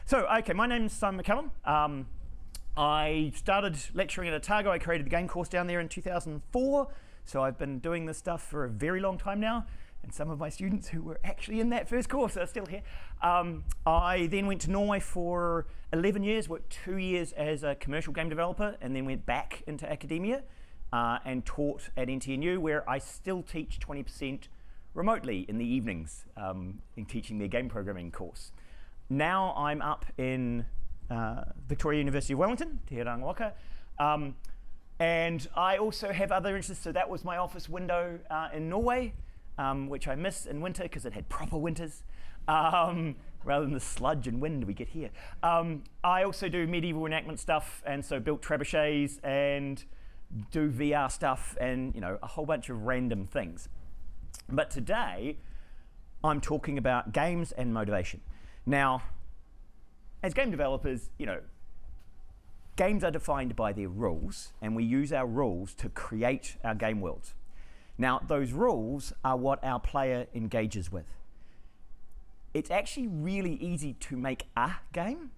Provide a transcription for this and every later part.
So, okay, my name's Simon McCallum. I started lecturing at Otago. I created the game course down there in 2004. So I've been doing this stuff for a very long time now. And some of my students who were actually in that first course are still here. I then went to Norway for 11 years, worked 2 years as a commercial game developer, and then went back into academia and taught at NTNU, where I still teach 20% remotely in the evenings in teaching their game programming course. Now I'm up in Victoria University of Wellington, Te Ranga Waka, and I also have other interests. So that was my office window in Norway, which I miss in winter because it had proper winters, rather than the sludge and wind we get here. I also do medieval reenactment stuff, and so built trebuchets and do VR stuff and a whole bunch of random things. But today, I'm talking about games and motivation. Now, as game developers, games are defined by their rules, and we use our rules to create our game worlds. Now, those rules are what our player engages with. It's actually really easy to make a game.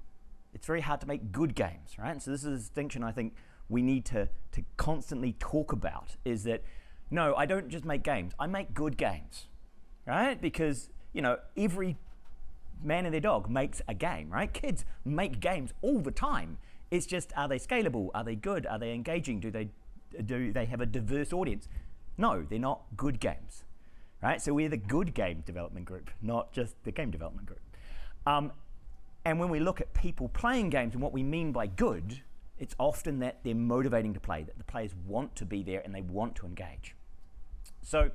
It's very hard to make good games, right? And so this is a distinction I think we need to constantly talk about, is that, no, I don't just make games, I make good games, right? Because, every man and their dog makes a game, right? Kids make games all the time. It's just, are they scalable? Are they good? Are they engaging? Do they have a diverse audience? No, they're not good games, right? So we're the good game development group, not just the game development group. And when we look at people playing games and what we mean by good, it's often that they're motivating to play, that the players want to be there and they want to engage. So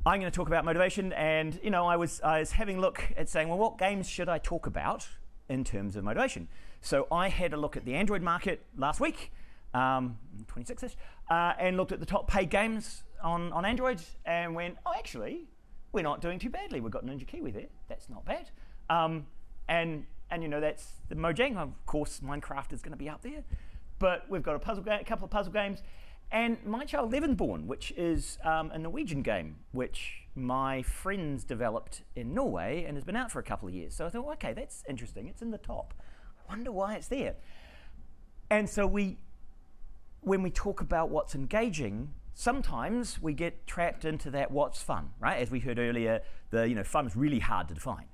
I'm going to talk about motivation, and I was having a look at saying, well, what games should I talk about in terms of motivation? So I had a look at the Android market last week, 26-ish, and looked at the top paid games on Android and went, oh, actually, we're not doing too badly. We've got Ninja Kiwi there. That's not bad. And that's the Mojang. Of course, Minecraft is going to be up there, but we've got a couple of puzzle games. And My Child Levenborn, which is a Norwegian game, which my friends developed in Norway and has been out for a couple of years. So I thought, well, okay, that's interesting. It's in the top. I wonder why it's there. And so when we talk about what's engaging, sometimes we get trapped into that what's fun, right? As we heard earlier, fun is really hard to define.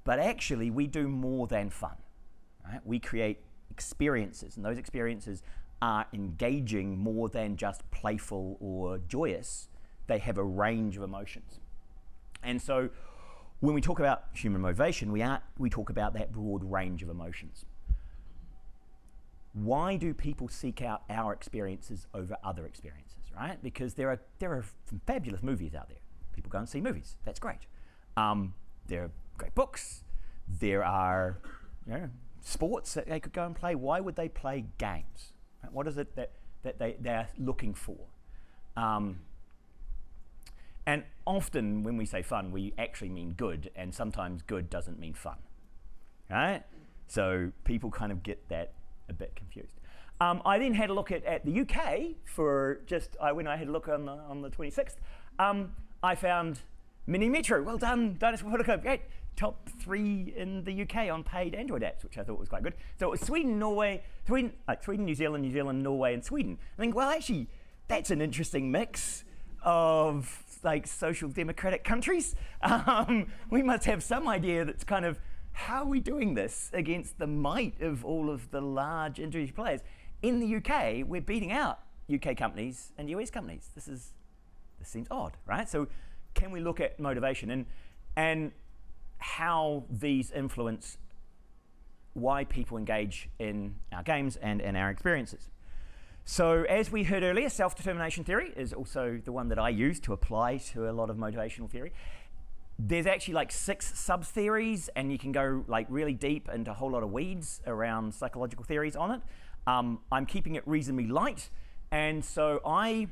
But actually, we do more than fun, right? We create experiences, and those experiences are engaging more than just playful or joyous. They have a range of emotions. And so when we talk about human motivation, we talk about that broad range of emotions. Why do people seek out our experiences over other experiences, right? Because there are some fabulous movies out there. People go and see movies. That's great. There are great books. There are sports that they could go and play. Why would they play games? Right? What is it that they're looking for? And often when we say fun, we actually mean good, and sometimes good doesn't mean fun, right? So people kind of get that a bit confused. I then had a look at the UK for when I had a look on the 26th. I found Mini Metro. Well done, Dinosaur Protocol. Great. Top 3 in the UK on paid Android apps, which I thought was quite good. So it was Sweden, New Zealand, Norway, and Sweden. I think, well, actually, that's an interesting mix of social democratic countries. We must have some idea that's kind of, how are we doing this against the might of all of the large industry players? In the UK, we're beating out UK companies and US companies. This seems odd, right? So can we look at motivation and how these influence why people engage in our games and in our experiences? So as we heard earlier, self-determination theory is also the one that I use to apply to a lot of motivational theory. There's actually 6 sub-theories, and you can go really deep into a whole lot of weeds around psychological theories on it. I'm keeping it reasonably light, and so I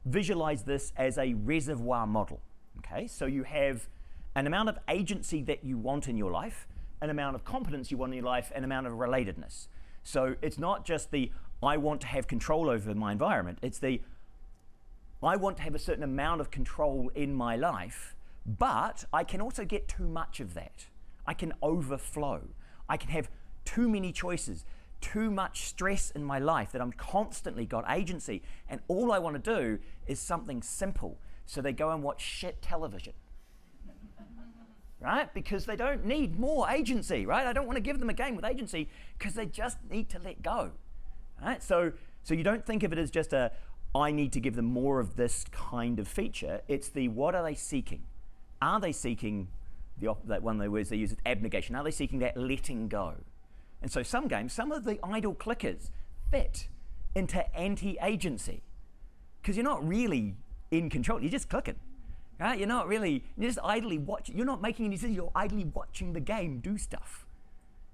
visualize this as a reservoir model. Okay, so you have an amount of agency that you want in your life, an amount of competence you want in your life, an amount of relatedness. So it's not just the, I want to have control over my environment, it's the, I want to have a certain amount of control in my life, but I can also get too much of that. I can overflow. I can have too many choices, too much stress in my life that I'm constantly got agency, and all I want to do is something simple. So they go and watch shit television, right? Because they don't need more agency, right? I don't want to give them a game with agency because they just need to let go, right? So you don't think of it as just I need to give them more of this kind of feature. It's what are they seeking? Are they seeking that one of the words they use is abnegation? Are they seeking that letting go? And so some games, some of the idle clickers fit into anti-agency because you're not really in control. You're just clicking, right? You're just idly watching. You're not making any decisions. You're idly watching the game do stuff,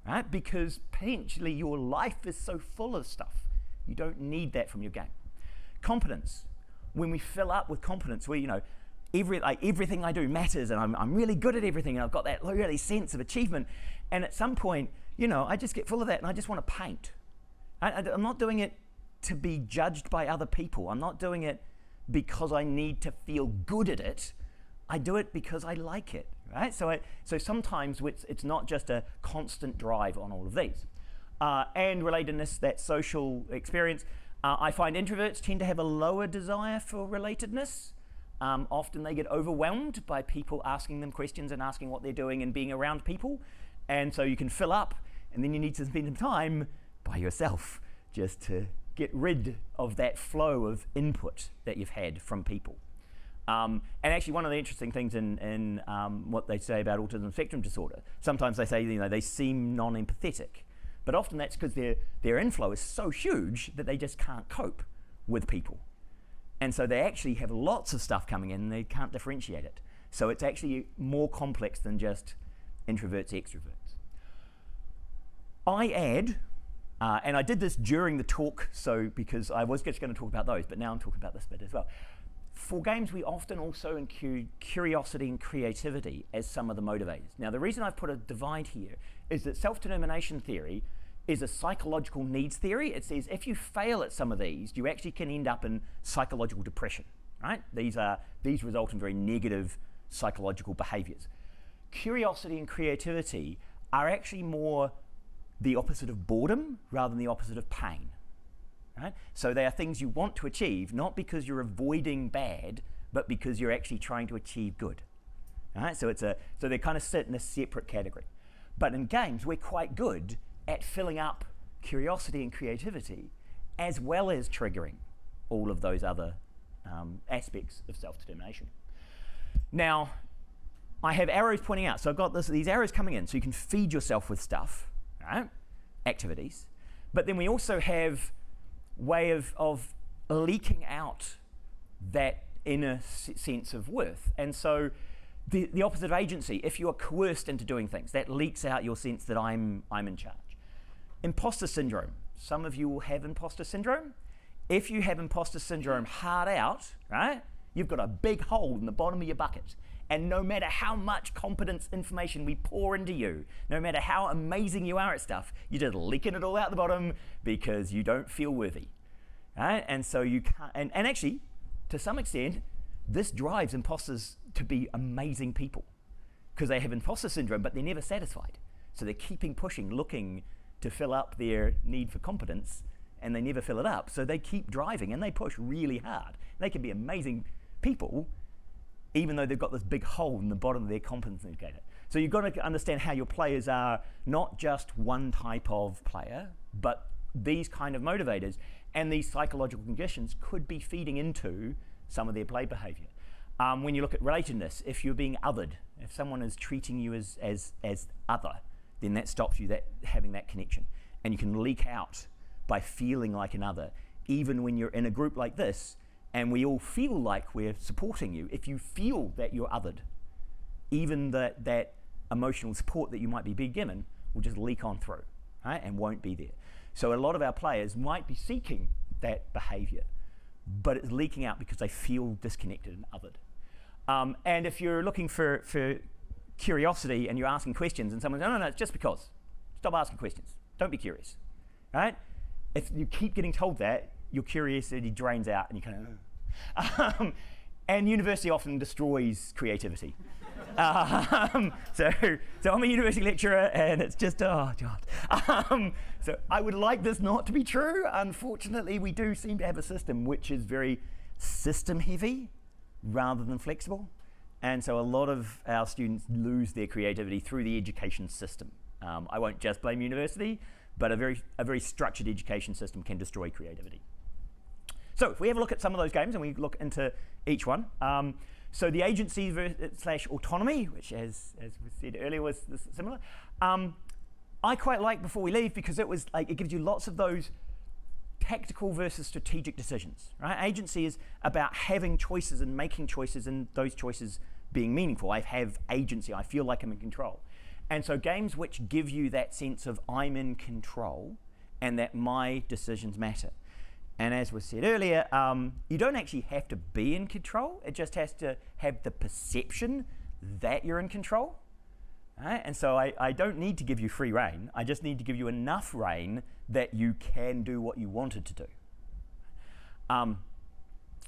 right? Because potentially your life is so full of stuff. You don't need that from your game. Competence. When we fill up with competence, everything I do matters, and I'm really good at everything, and I've got that really sense of achievement. And at some point, I just get full of that, and I just want to paint. I'm not doing it to be judged by other people. I'm not doing it because I need to feel good at it. I do it because I like it, right? So sometimes it's not just a constant drive on all of these. And relatedness, that social experience. I find introverts tend to have a lower desire for relatedness. Often they get overwhelmed by people asking them questions and asking what they're doing and being around people. And so you can fill up, and then you need to spend some time by yourself just to get rid of that flow of input that you've had from people. And actually, one of the interesting things in what they say about autism spectrum disorder, sometimes they say they seem non-empathetic, but often that's because their inflow is so huge that they just can't cope with people. And so they actually have lots of stuff coming in and they can't differentiate it. So it's actually more complex than just introverts, extroverts. I add, and I did this during the talk, because I was just going to talk about those, but now I'm talking about this bit as well. For games, we often also include curiosity and creativity as some of the motivators. Now, the reason I've put a divide here is that self-determination theory is a psychological needs theory. It says if you fail at some of these, you actually can end up in psychological depression, right? These result in very negative psychological behaviors. Curiosity and creativity are actually more the opposite of boredom rather than the opposite of pain, right? So they are things you want to achieve, not because you're avoiding bad, but because you're actually trying to achieve good, right? So they kind of sit in a separate category. But in games, we're quite good at filling up curiosity and creativity, as well as triggering all of those other aspects of self-determination. Now, I have arrows pointing out. So I've got these arrows coming in, so you can feed yourself with stuff, right? Activities. But then we also have way of leaking out that inner sense of worth. And so the opposite of agency, if you are coerced into doing things, that leaks out your sense that I'm in charge. Imposter syndrome. Some of you will have imposter syndrome. If you have imposter syndrome hard out, right, you've got a big hole in the bottom of your bucket. And no matter how much competence information we pour into you, no matter how amazing you are at stuff, you're just leaking it all out the bottom because you don't feel worthy, right? And so you can't, and actually, to some extent, this drives imposters to be amazing people because they have imposter syndrome, but they're never satisfied. So they're keeping pushing, looking to fill up their need for competence, and they never fill it up. So they keep driving and they push really hard. They can be amazing people, even though they've got this big hole in the bottom of their competence indicator. So you've got to understand how your players are not just one type of player, but these kind of motivators, and these psychological conditions could be feeding into some of their play behavior. When you look at relatedness, if you're being othered, if someone is treating you as other, then that stops you having that connection. And you can leak out by feeling like another, even when you're in a group like this, and we all feel like we're supporting you. If you feel that you're othered, even that emotional support that you might be being given will just leak on through, right, and won't be there. So a lot of our players might be seeking that behavior, but it's leaking out because they feel disconnected and othered. And if you're looking for curiosity and you're asking questions and someone's, no, it's just because. Stop asking questions. Don't be curious, right? If you keep getting told that, your curiosity drains out and you kind of, and university often destroys creativity, So I'm a university lecturer, and it's just, oh God. So I would like this not to be true. Unfortunately, we do seem to have a system which is very system heavy rather than flexible. And so a lot of our students lose their creativity through the education system. I won't just blame university, but a very structured education system can destroy creativity. So if we have a look at some of those games and we look into each one. So the agency / autonomy, which as we said earlier was similar. I quite like Before We Leave because it was like, it gives you lots of those tactical versus strategic decisions, right? Agency is about having choices and making choices and those choices being meaningful. I have agency, I feel like I'm in control. And so games which give you that sense of I'm in control and that my decisions matter. And as was said earlier, you don't actually have to be in control. It just has to have the perception that you're in control. Right? And so I don't need to give you free rein. I just need to give you enough rein that you can do what you wanted to do.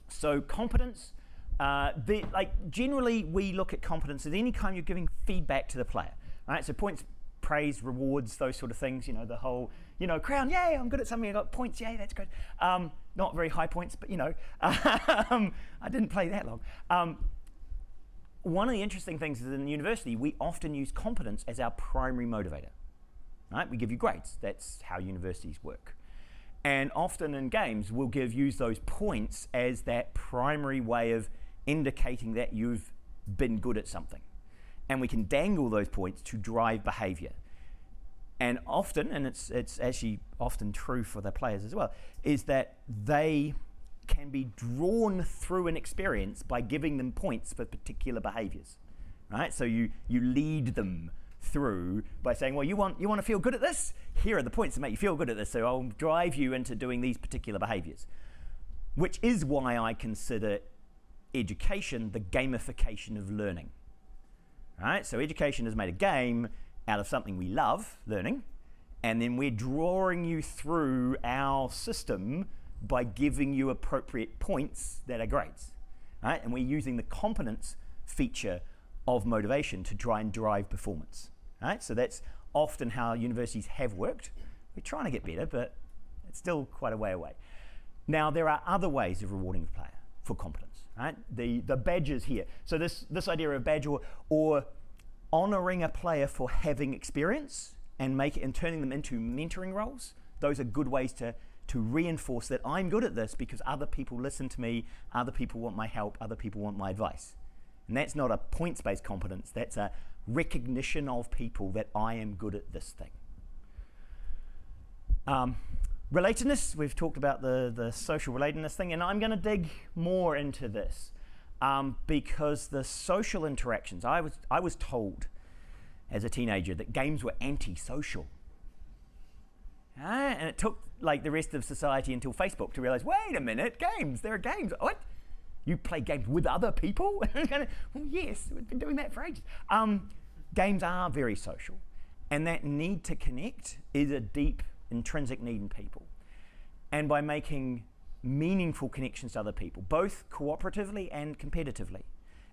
So competence, generally we look at competence as any time you're giving feedback to the player. Right? So points, praise, rewards, those sort of things, the whole, crown, yay, I'm good at something, I got points, yay, that's good. Not very high points, but I didn't play that long. One of the interesting things is in university, we often use competence as our primary motivator. Right? We give you grades. That's how universities work. And often in games, we'll use those points as that primary way of indicating that you've been good at something. And we can dangle those points to drive behavior. And often, and it's actually often true for the players as well, is that they can be drawn through an experience by giving them points for particular behaviors, right? So you lead them through by saying, well, you want to feel good at this? Here are the points that make you feel good at this, so I'll drive you into doing these particular behaviors, which is why I consider education the gamification of learning, right? So education has made a game out of something we love, learning, and then we're drawing you through our system by giving you appropriate points that are grades, right? And we're using the competence feature of motivation to try and drive performance, right? So that's often how universities have worked. We're trying to get better, but it's still quite a way away. Now, there are other ways of rewarding the player for competence, right? The badges here. So this idea of badge or honoring a player for having experience and turning them into mentoring roles, those are good ways to reinforce that I'm good at this because other people listen to me, other people want my help, other people want my advice. And that's not a points-based competence, that's a recognition of people that I am good at this thing. Relatedness, we've talked about the social relatedness thing, and I'm going to dig more into this because the social interactions, I was told as a teenager that games were anti-social. And it took like the rest of society until Facebook to realize, wait a minute, there are games. What? You play games with other people? Well, yes, we've been doing that for ages. Games are very social, and that need to connect is a deep intrinsic need in people. And by making meaningful connections to other people, both cooperatively and competitively,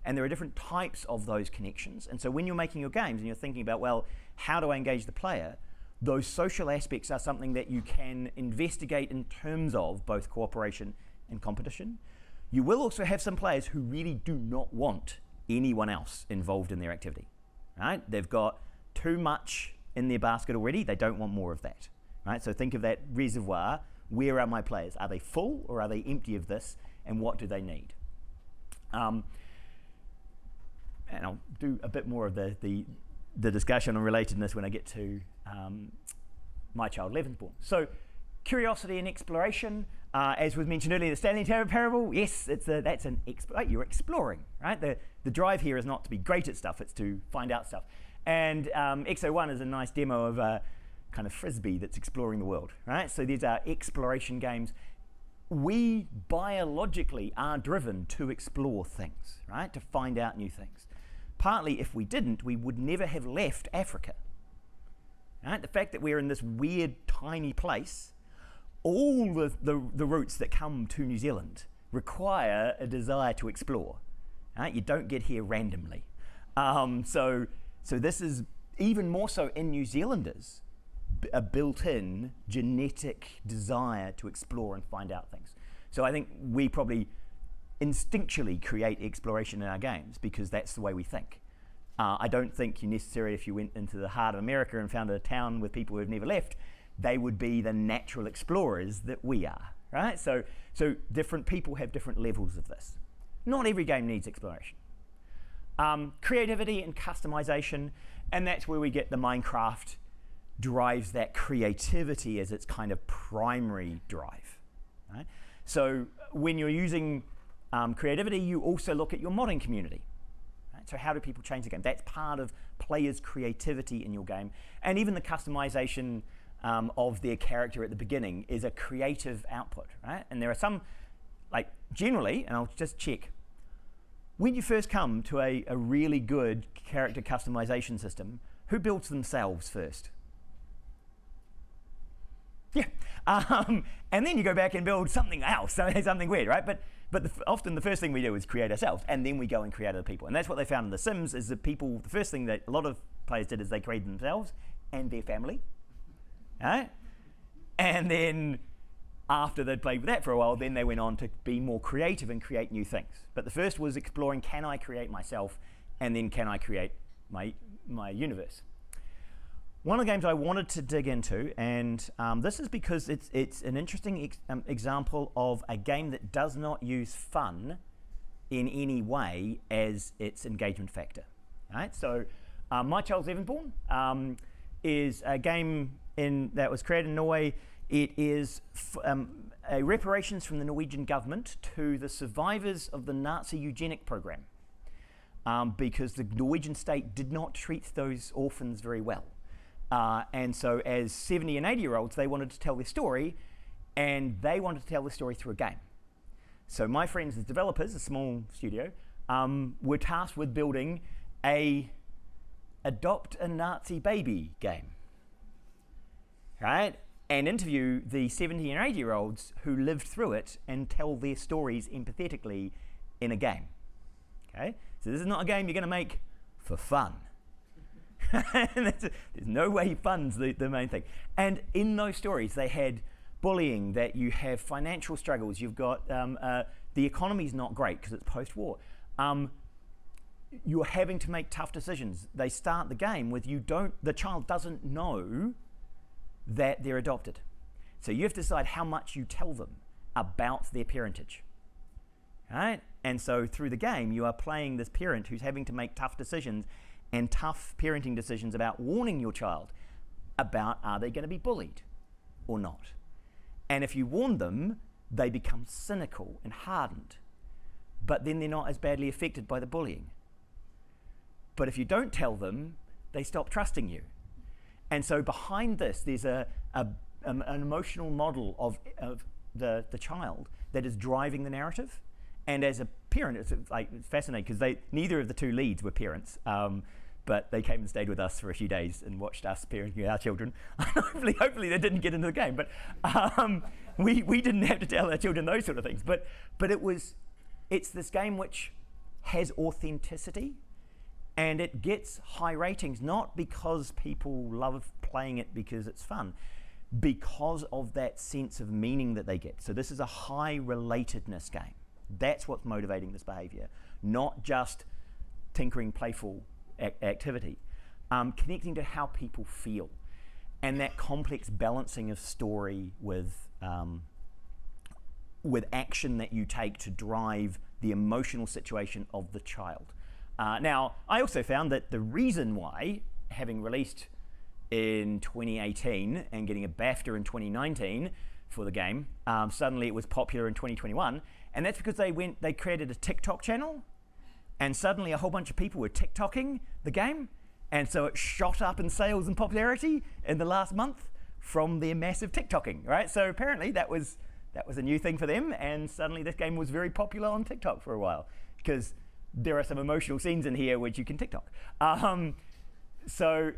and there are different types of those connections. And so when you're making your games and you're thinking about, well, how do I engage the player? Those social aspects are something that you can investigate in terms of both cooperation and competition. You will also have some players who really do not want anyone else involved in their activity, right? They've got too much in their basket already. They don't want more of that, right? So think of that reservoir. Where are my players? Are they full or are they empty of this? And what do they need? And I'll do a bit more of the discussion on relatedness when I get to my child Levinsborn. So curiosity and exploration, as was mentioned earlier, the Stanley Parable, yes, you're exploring, right? The drive here is not to be great at stuff, it's to find out stuff. And X01 is a nice demo of a kind of frisbee that's exploring the world, right? So these are exploration games. We biologically are driven to explore things, right? To find out new things. Partly, if we didn't, we would never have left Africa. Right? The fact that we're in this weird, tiny place, all the routes that come to New Zealand require a desire to explore. Right? You don't get here randomly. So this is even more so in New Zealanders, a built-in genetic desire to explore and find out things. So I think we probably instinctually create exploration in our games because that's the way we think. I don't think you necessarily, if you went into the heart of America and found a town with people who have never left, they would be the natural explorers that we are, right? So different people have different levels of this. Not every game needs exploration. Creativity and customization, and that's where we get the Minecraft drives that creativity as its kind of primary drive, right? So when you're using creativity, you also look at your modding community. So how do people change the game? That's part of players' creativity in your game. And even the customization of their character at the beginning is a creative output, right? And there are some, like generally, and I'll just check, when you first come to a really good character customization system, who builds themselves first? Yeah. And then you go back and build something else, something weird, right? But often the first thing we do is create ourselves, and then we go and create other people. And that's what they found in The Sims, is that people, the first thing that a lot of players did is they created themselves and their family, right? And then after they'd played with that for a while, then they went on to be more creative and create new things. But the first was exploring, can I create myself? And then can I create my universe? One of the games I wanted to dig into, and this is because it's an interesting example of a game that does not use fun in any way as its engagement factor. Right? So My Child's Evenborn is a game that was created in Norway. It is a reparations from the Norwegian government to the survivors of the Nazi eugenic program, because the Norwegian state did not treat those orphans very well. And so as 70 and 80-year-olds, they wanted to tell their story, and they wanted to tell the story through a game. So my friends as developers, a small studio, were tasked with building a adopt a Nazi baby game, right? And interview the 70 and 80-year-olds who lived through it and tell their stories empathetically in a game, okay? So this is not a game you're gonna make for fun. There's no way fun's the main thing. And in those stories, they had bullying, that you have financial struggles, you've got the economy's not great because it's post-war. You're having to make tough decisions. They start the game with the child doesn't know that they're adopted. So you have to decide how much you tell them about their parentage. Right? And so through the game, you are playing this parent who's having to make tough decisions, and tough parenting decisions about warning your child about, are they going to be bullied or not? And if you warn them, they become cynical and hardened, but then they're not as badly affected by the bullying. But if you don't tell them, they stop trusting you. And so behind this, there's an emotional model of the child that is driving the narrative. And as a parent, it's fascinating because neither of the two leads were parents, but they came and stayed with us for a few days and watched us parenting our children. hopefully they didn't get into the game, but we didn't have to tell our children those sort of things. But it's this game which has authenticity, and it gets high ratings, not because people love playing it because it's fun, because of that sense of meaning that they get. So this is a high relatedness game. That's what's motivating this behavior, not just tinkering, playful activity. Connecting to how people feel, and that complex balancing of story with action that you take to drive the emotional situation of the child. Now, I also found that the reason why, having released in 2018 and getting a BAFTA in 2019 for the game, suddenly it was popular in 2021, and that's because they created a TikTok channel, and suddenly a whole bunch of people were TikToking the game, and so it shot up in sales and popularity in the last month from their massive TikToking, right? So apparently that was a new thing for them, and suddenly this game was very popular on TikTok for a while, because there are some emotional scenes in here which you can TikTok. So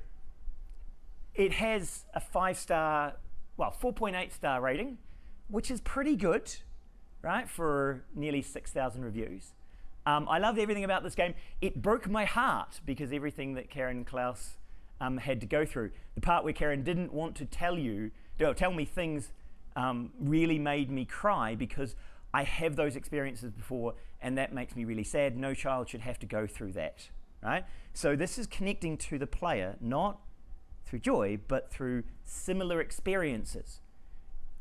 it has a 4.8 star rating, which is pretty good, right, for nearly 6,000 reviews. I loved everything about this game. It broke my heart because everything that Karen and Klaus had to go through. The part where Karen didn't want to tell me things really made me cry because I have those experiences before and that makes me really sad. No child should have to go through that, right? So this is connecting to the player, not through joy, but through similar experiences,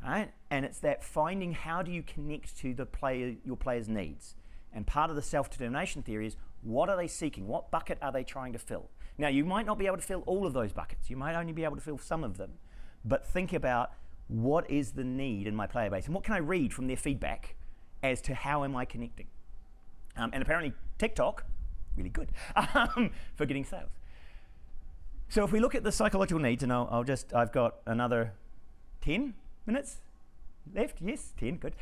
right? And it's that finding how do you connect to the player, your player's needs. And part of the self-determination theory is what are they seeking? What bucket are they trying to fill? Now, you might not be able to fill all of those buckets. You might only be able to fill some of them. But think about what is the need in my player base and what can I read from their feedback as to how am I connecting? And apparently TikTok, really good for getting sales. So if we look at the psychological needs, and I've got another 10 minutes left. Yes, 10, good.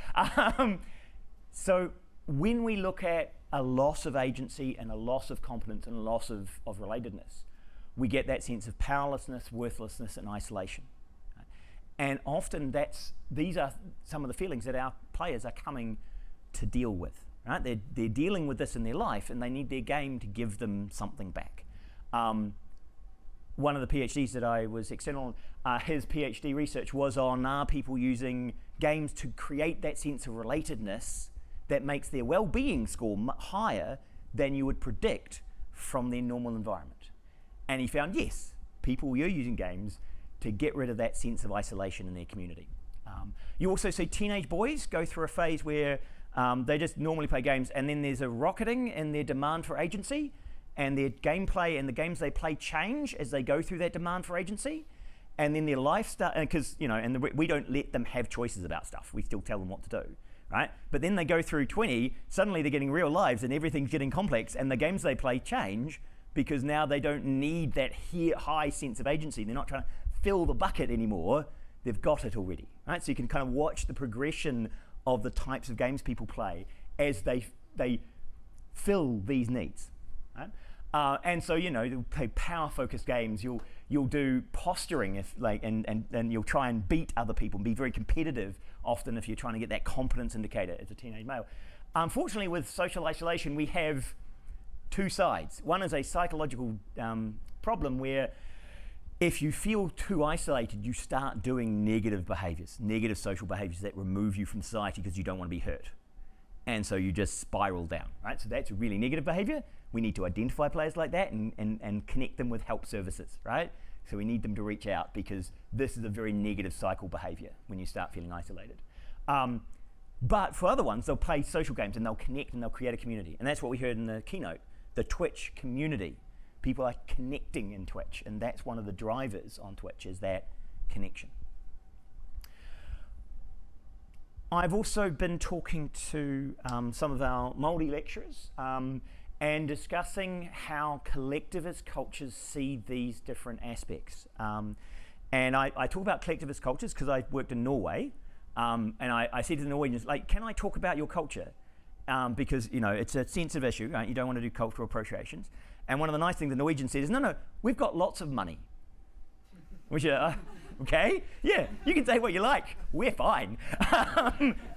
So when we look at a loss of agency and a loss of competence and a loss of relatedness, we get that sense of powerlessness, worthlessness, and isolation. Right? And often these are some of the feelings that our players are coming to deal with. Right? They're dealing with this in their life and they need their game to give them something back. One of the PhDs that I was external on, his PhD research was on people using games to create that sense of relatedness that makes their well-being score higher than you would predict from their normal environment. And he found, yes, people were using games to get rid of that sense of isolation in their community. You also see teenage boys go through a phase where they just normally play games and then there's a rocketing in their demand for agency and their gameplay and the games they play change as they go through that demand for agency. And then their lifestyle, because, we don't let them have choices about stuff. We still tell them what to do. Right? But then they go through 20, suddenly they're getting real lives and everything's getting complex and the games they play change because now they don't need that high sense of agency. They're not trying to fill the bucket anymore. They've got it already. Right? So you can kind of watch the progression of the types of games people play as they fill these needs. Right? And so, they'll play power-focused games. You'll do posturing and you'll try and beat other people and be very competitive often if you're trying to get that competence indicator as a teenage male. Unfortunately, with social isolation, we have two sides. One is a psychological problem where if you feel too isolated, you start doing negative behaviors, negative social behaviors that remove you from society because you don't want to be hurt. And so you just spiral down, right? So that's really negative behavior. We need to identify players like that and connect them with help services, right? So we need them to reach out because this is a very negative cycle behavior when you start feeling isolated. But for other ones, they'll play social games and they'll connect and they'll create a community. And that's what we heard in the keynote, the Twitch community. People are connecting in Twitch, and that's one of the drivers on Twitch is that connection. I've also been talking to some of our Māori lecturers and discussing how collectivist cultures see these different aspects. And I talk about collectivist cultures because I worked in Norway, and I said to the Norwegians, can I talk about your culture? Because, it's a sensitive issue, right? You don't want to do cultural appropriations. And one of the nice things the Norwegians said is, no, we've got lots of money. Which okay, yeah, you can say what you like. We're fine.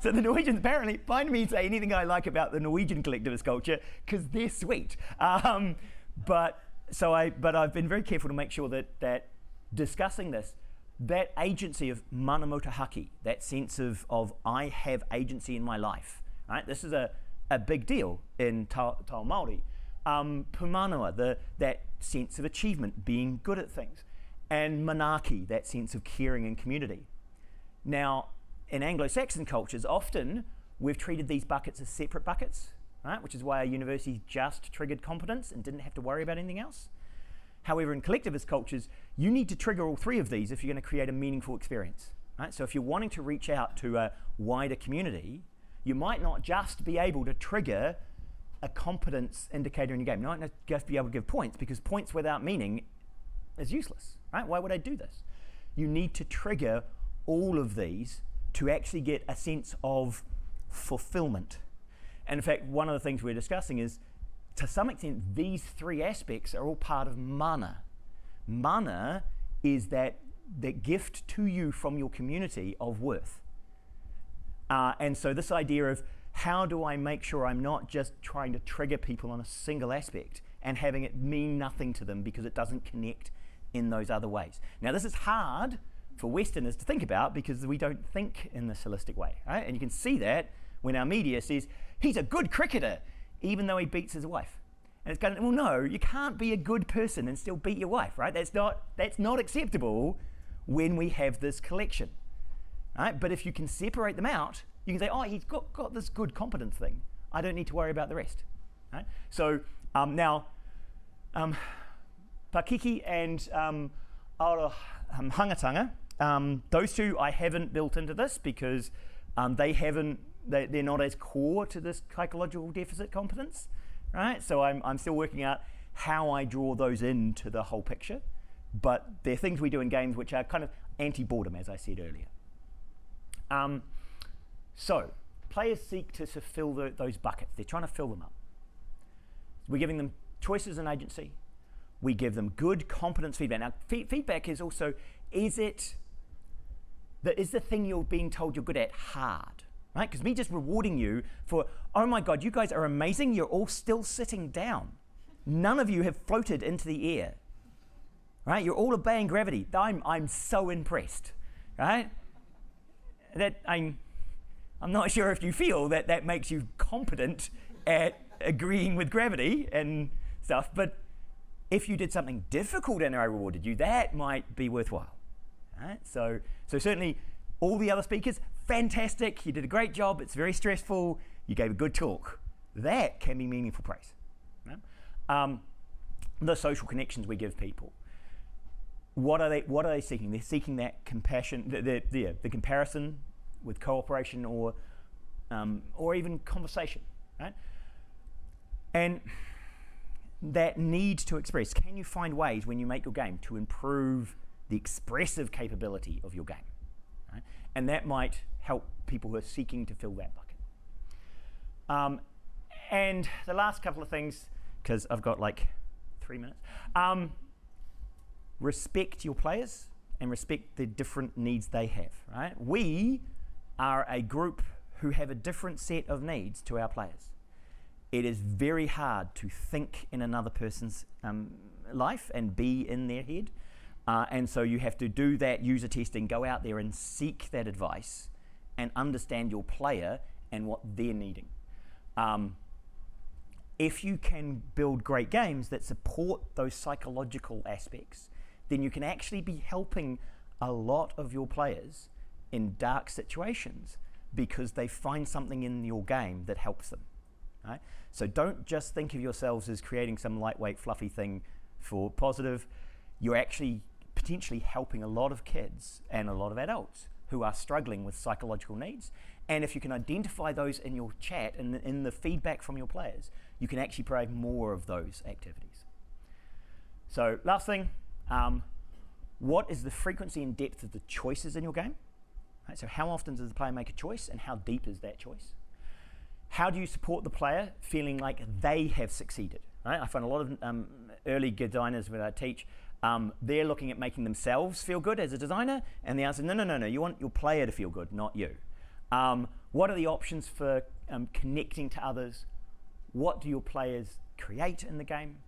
So the Norwegians apparently find me say anything I like about the Norwegian collectivist culture because they're sweet. But I've been very careful to make sure that discussing this, that agency of mana motuhake, that sense of I have agency in my life, right? This is a big deal in Tao Māori. Pumanua, that sense of achievement, being good at things. And manaki, that sense of caring and community. Now, in Anglo-Saxon cultures, often we've treated these buckets as separate buckets, right? Which is why our universities just triggered competence and didn't have to worry about anything else. However, in collectivist cultures, you need to trigger all three of these if you're going to create a meaningful experience, right? So if you're wanting to reach out to a wider community, you might not just be able to trigger a competence indicator in your game. You might not just be able to give points because points without meaning is useless, right? Why would I do this? You need to trigger all of these to actually get a sense of fulfillment. And in fact, one of the things we're discussing is, to some extent, these three aspects are all part of mana. Mana is that gift to you from your community of worth. And so this idea of how do I make sure I'm not just trying to trigger people on a single aspect and having it mean nothing to them because it doesn't connect in those other ways. Now this is hard for Westerners to think about because we don't think in this holistic way, right? And you can see that when our media says, he's a good cricketer, even though he beats his wife. And it's going, well, no, you can't be a good person and still beat your wife, right? That's not acceptable when we have this collection, right? But if you can separate them out, you can say, oh, he's got this good competence thing. I don't need to worry about the rest, right? So now, Pakiki and Hangatanga, those two I haven't built into this because they're not as core to this psychological deficit competence, right? So I'm still working out how I draw those into the whole picture, but they're things we do in games which are kind of anti-boredom, as I said earlier. So players seek to fill those buckets. They're trying to fill them up. We're giving them choices and agency. We give them good competence feedback. Now, feedback is also, is the thing you're being told you're good at hard? Right? Because me just rewarding you for, oh my God, you guys are amazing, you're all still sitting down. None of you have floated into the air. Right? You're all obeying gravity. I'm so impressed. Right? I'm not sure if you feel that makes you competent at agreeing with gravity and stuff, but if you did something difficult and I rewarded you, that might be worthwhile. Right? So certainly all the other speakers, fantastic, you did a great job, it's very stressful, you gave a good talk. That can be meaningful praise. Right? The social connections we give people. What are they seeking? They're seeking that compassion, the comparison with cooperation or even conversation, right? And that need to express. Can you find ways when you make your game to improve the expressive capability of your game? Right? And that might help people who are seeking to fill that bucket. And the last couple of things, because I've got like 3 minutes. Respect your players and respect the different needs they have, right? We are a group who have a different set of needs to our players. It is very hard to think in another person's life and be in their head. And so you have to do that user testing, go out there and seek that advice and understand your player and what they're needing. If you can build great games that support those psychological aspects, then you can actually be helping a lot of your players in dark situations because they find something in your game that helps them. Right? So don't just think of yourselves as creating some lightweight, fluffy thing for positive. You're actually potentially helping a lot of kids and a lot of adults who are struggling with psychological needs. And if you can identify those in your chat and in the feedback from your players, you can actually provide more of those activities. So last thing, what is the frequency and depth of the choices in your game? Right, so how often does the player make a choice and how deep is that choice? How do you support the player feeling like they have succeeded? Right? I find a lot of early designers when I teach, they're looking at making themselves feel good as a designer, and the answer is no, you want your player to feel good, not you. What are the options for connecting to others? What do your players create in the game?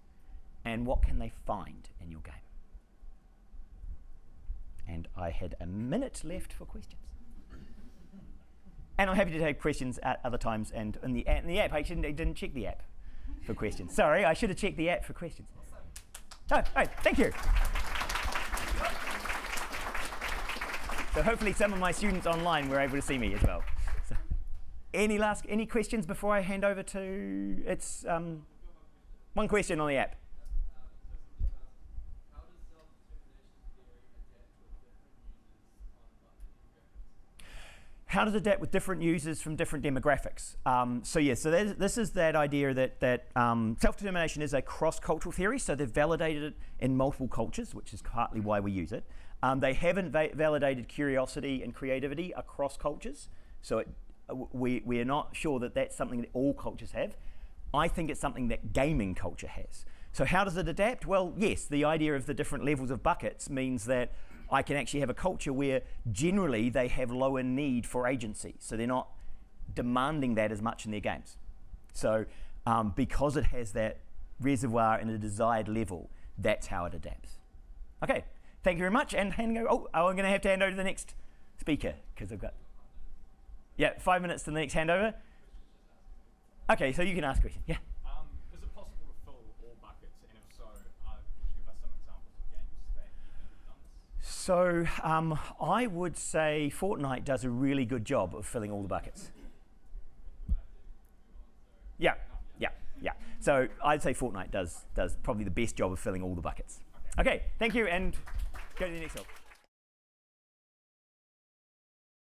And what can they find in your game? And I had a minute left for questions. And I'm happy to take questions at other times. And in the app, I didn't check the app for questions. Sorry, I should have checked the app for questions. Oh, thank you. So hopefully some of my students online were able to see me as well. So, any questions before I hand over to, it's one question on the app. How does it adapt with different users from different demographics? So this is that idea that self-determination is a cross-cultural theory, so they've validated it in multiple cultures, which is partly why we use it. They haven't validated curiosity and creativity across cultures, so we are not sure that that's something that all cultures have. I think it's something that gaming culture has. So how does it adapt? Well, yes, the idea of the different levels of buckets means that I can actually have a culture where generally they have lower need for agency. So they're not demanding that as much in their games. So because it has that reservoir and a desired level, that's how it adapts. Okay, thank you very much. And I'm going to have to hand over to the next speaker because I've got 5 minutes to the next handover. Okay, so you can ask a question. Yeah. Is it possible to fill all buckets? And if so, could you give us some examples of games that you think have done this? So I would say Fortnite does a really good job of filling all the buckets. Yeah. So I'd say Fortnite does probably the best job of filling all the buckets. Okay, thank you, and go to the next one.